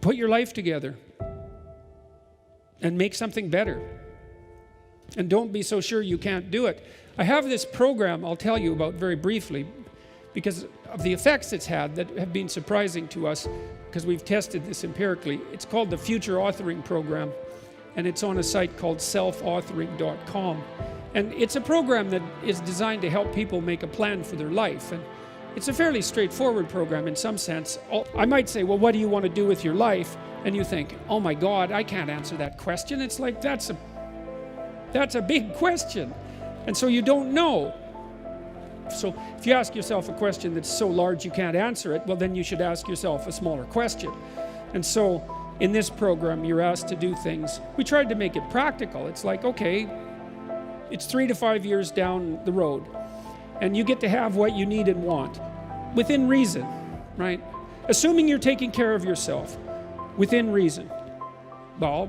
Put your life together and make something better. And don't be so sure you can't do it. I have this program I'll tell you about very briefly because of the effects it's had that have been surprising to us because we've tested this empirically. It's called the Future Authoring Program, and it's on a site called selfauthoring.com. And it's a program that is designed to help people make a plan for their life. And it's a fairly straightforward program in some sense. I might say, well, what do you want to do with your life? And you think, oh my God, I can't answer that question. It's like, that's a big question. And so you don't know. So if you ask yourself a question that's so large you can't answer it, well, then you should ask yourself a smaller question. And so in this program, you're asked to do things. We tried to make it practical. It's like, okay, it's 3 to 5 years down the road, and you get to have what you need and want within reason, right? Assuming you're taking care of yourself within reason. Well,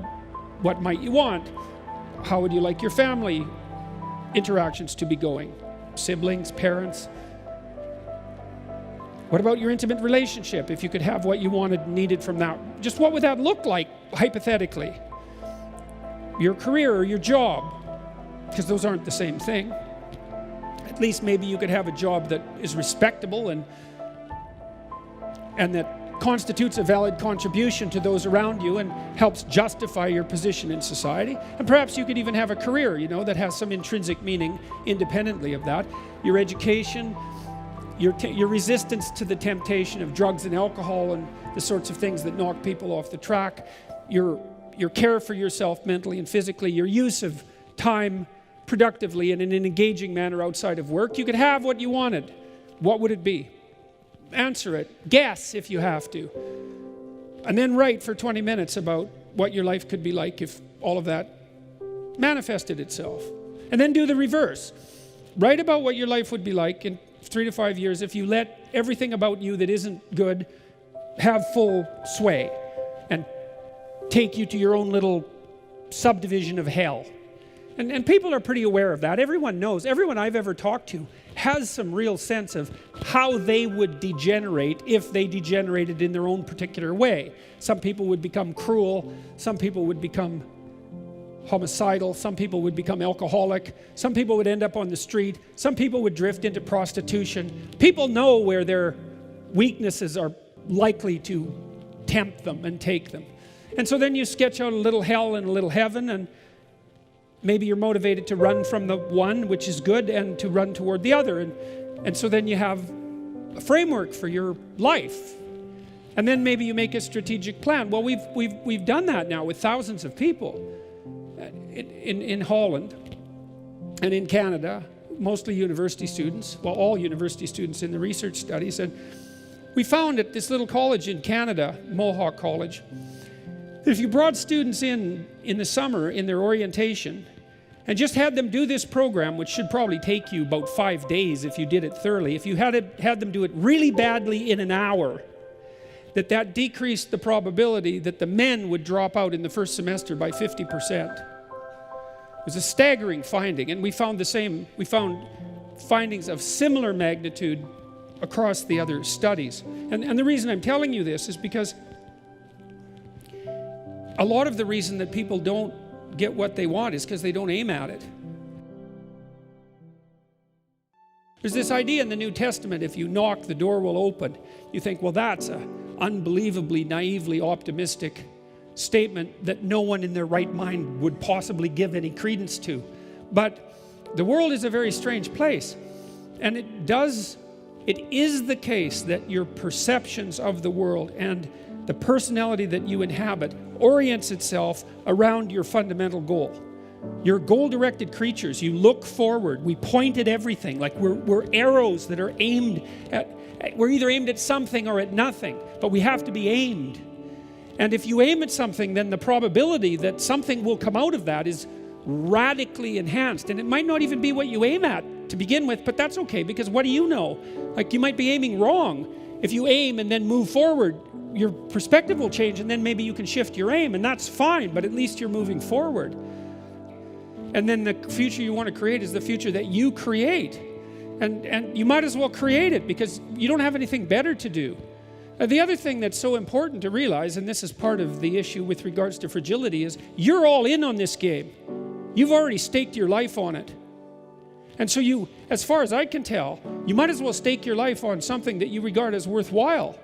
what might you want? How would you like your family interactions to be going? Siblings, parents? What about your intimate relationship? If you could have what you wanted and needed from that, just what would that look like, hypothetically? Your career or your job, because those aren't the same thing. At least maybe you could have a job that is respectable and that constitutes a valid contribution to those around you and helps justify your position in society. And perhaps you could even have a career, that has some intrinsic meaning independently of that. Your education, your resistance to the temptation of drugs and alcohol and the sorts of things that knock people off the track, your care for yourself mentally and physically, your use of time productively and in an engaging manner outside of work. You could have what you wanted. What would it be? Answer it. Guess if you have to. And then write for 20 minutes about what your life could be like if all of that manifested itself. And then do the reverse. Write about what your life would be like in 3 to 5 years if you let everything about you that isn't good have full sway and take you to your own little subdivision of hell. And people are pretty aware of that. Everyone knows. Everyone I've ever talked to has some real sense of how they would degenerate if they degenerated in their own particular way. Some people would become cruel. Some people would become homicidal. Some people would become alcoholic. Some people would end up on the street. Some people would drift into prostitution. People know where their weaknesses are likely to tempt them and take them. And so then you sketch out a little hell and a little heaven, and maybe you're motivated to run from the one, which is good, and to run toward the other. And so then you have a framework for your life. And then maybe you make a strategic plan. Well, we've done that now with thousands of people in Holland and in Canada, mostly university students, well, all university students in the research studies. And we found at this little college in Canada, Mohawk College, that if you brought students in the summer in their orientation and just had them do this program, which should probably take you about 5 days if you did it thoroughly, if you had them do it really badly in an hour, that decreased the probability that the men would drop out in the first semester by 50%. It was a staggering finding, and we found findings of similar magnitude across the other studies. And the reason I'm telling you this is because a lot of the reason that people don't get what they want is because they don't aim at it. There's this idea in the New Testament, if you knock, the door will open. You think, well, that's an unbelievably naively optimistic statement that no one in their right mind would possibly give any credence to. But the world is a very strange place. And it is the case that your perceptions of the world and the personality that you inhabit orients itself around your fundamental goal. You're goal-directed creatures. You look forward. We point at everything. Like we're arrows that are aimed at, we're either aimed at something or at nothing, but we have to be aimed. And if you aim at something, then the probability that something will come out of that is radically enhanced. And it might not even be what you aim at to begin with, but that's okay, because what do you know? Like, you might be aiming wrong. If you aim and then move forward, your perspective will change, and then maybe you can shift your aim, and that's fine, but at least you're moving forward. And then the future you want to create is the future that you create. And you might as well create it, because you don't have anything better to do. The other thing that's so important to realize, and this is part of the issue with regards to fragility, is you're all in on this game. You've already staked your life on it. And so you, as far as I can tell, you might as well stake your life on something that you regard as worthwhile.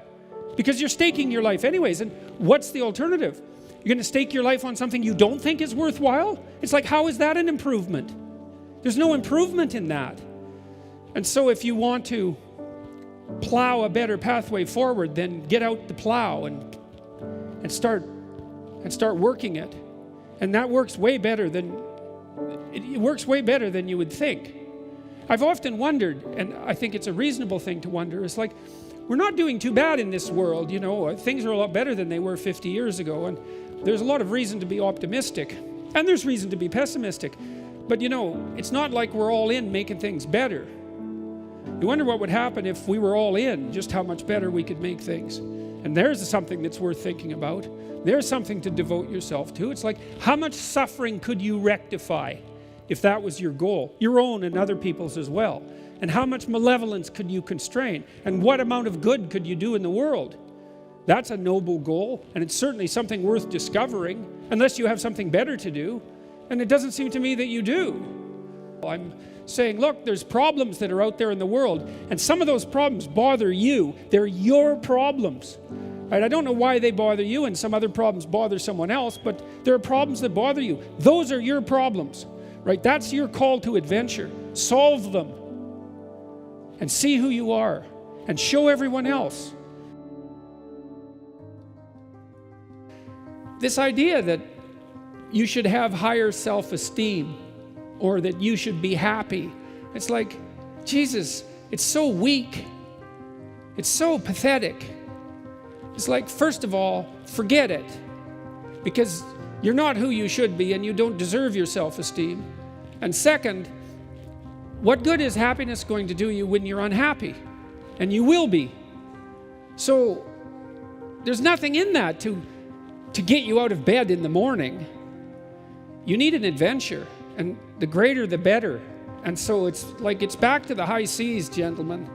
Because you're staking your life anyways. And what's the alternative? You're going to stake your life on something you don't think is worthwhile? It's like, how is that an improvement? There's no improvement in that. And so if you want to plow a better pathway forward, then get out the plow and start working it. And that works way better than it works way better than you would think. I've often wondered, and I think it's a reasonable thing to wonder, it's like, we're not doing too bad in this world, you know, things are a lot better than they were 50 years ago, and there's a lot of reason to be optimistic, and there's reason to be pessimistic. But you know, it's not like we're all in making things better. You wonder what would happen if we were all in, just how much better we could make things. And there's something that's worth thinking about. There's something to devote yourself to. It's like, how much suffering could you rectify if that was your goal? Your own and other people's as well. And how much malevolence could you constrain? And what amount of good could you do in the world? That's a noble goal, and it's certainly something worth discovering, unless you have something better to do. And it doesn't seem to me that you do. I'm saying, look, there's problems that are out there in the world, and some of those problems bother you. They're your problems. Right? I don't know why they bother you and some other problems bother someone else, but there are problems that bother you. Those are your problems. Right? That's your call to adventure. Solve them. And see who you are. And show everyone else. This idea that you should have higher self-esteem or that you should be happy. It's like, Jesus, it's so weak. It's so pathetic. It's like, first of all, forget it. Because you're not who you should be and you don't deserve your self-esteem. And second, what good is happiness going to do you when you're unhappy? And you will be. So there's nothing in that to get you out of bed in the morning. You need an adventure, and the greater the better. And so it's like, it's back to the high seas, gentlemen.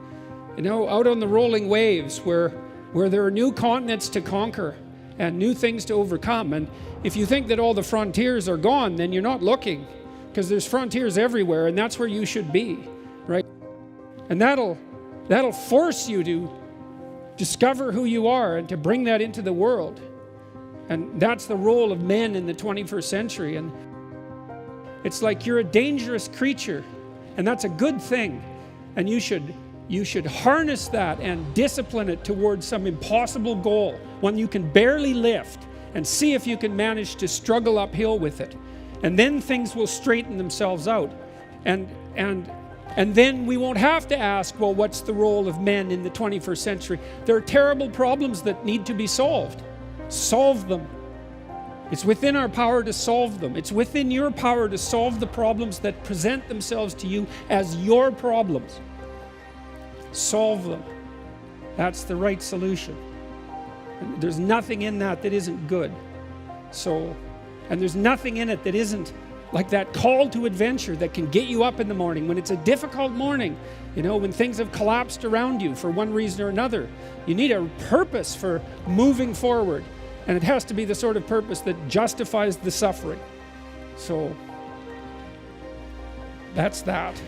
You know, out on the rolling waves where there are new continents to conquer and new things to overcome. And if you think that all the frontiers are gone, then you're not looking, because there's frontiers everywhere, and that's where you should be, right? And that'll force you to discover who you are and to bring that into the world. And that's the role of men in the 21st century. And it's like, you're a dangerous creature, and that's a good thing. And you should harness that and discipline it towards some impossible goal, one you can barely lift, and see if you can manage to struggle uphill with it. And then things will straighten themselves out. And then we won't have to ask, well, what's the role of men in the 21st century? There are terrible problems that need to be solved. Solve them. It's within our power to solve them. It's within your power to solve the problems that present themselves to you as your problems. Solve them. That's the right solution. And there's nothing in that isn't good. And there's nothing in it that isn't like that call to adventure that can get you up in the morning when it's a difficult morning, you know, when things have collapsed around you for one reason or another. You need a purpose for moving forward, and it has to be the sort of purpose that justifies the suffering. So that's that.